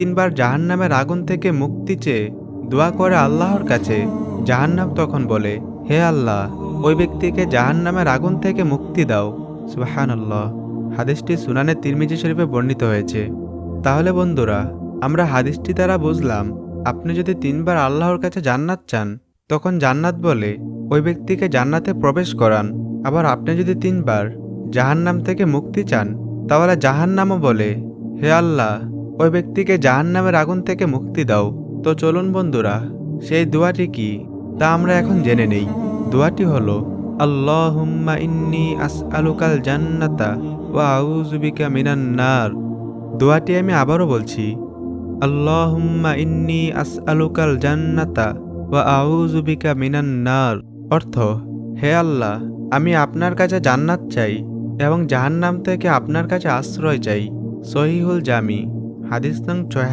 তিনবার জাহান্নামের আগুন থেকে মুক্তি চেয়ে দোয়া করে আল্লাহর কাছে, জাহান্নাম তখন বলে, হে আল্লাহ, ওই ব্যক্তিকে জাহান্নামের আগুন থেকে মুক্তি দাও। সুবহানাল্লাহ। হাদিসটি সুনানে তিরমিজি শরীফে বর্ণিত হয়েছে। তাহলে বন্ধুরা, আমরা হাদিসটি দ্বারা বুঝলাম, আপনি যদি তিনবার আল্লাহর কাছে জান্নাত চান, তখন জান্নাত বলে ওই ব্যক্তিকে জান্নাতে প্রবেশ করান। আবার আপনি যদি তিনবার জাহান্নাম থেকে মুক্তি চান, তাহলে জাহান্নামও বলে, হে আল্লাহ, ওই ব্যক্তিকে জাহান্নামের আগুন থেকে মুক্তি দাও। তো চলুন বন্ধুরা, সেই দোয়াটি কি তা আমরা এখন জেনে নেই। দোয়াটি হলো, আল্লাহুম্মা ইন্নী আসআলুকাল জান্নাতা ওয়া আউযু বিকা মিনান নার। দোয়াটি আমি আবারও বলছি, আল্লাহুম্মা ইন্নী আসআলুকাল জান্নাতা ওয়া আউযু বিকা মিনান নার। অর্থ, হে আল্লাহ, আমি আপনার কাছে জান্নাত চাই এবং জাহান্নাম থেকে আপনার কাছে আশ্রয় চাই। সহিহুল জামি, হাদিস নং ৬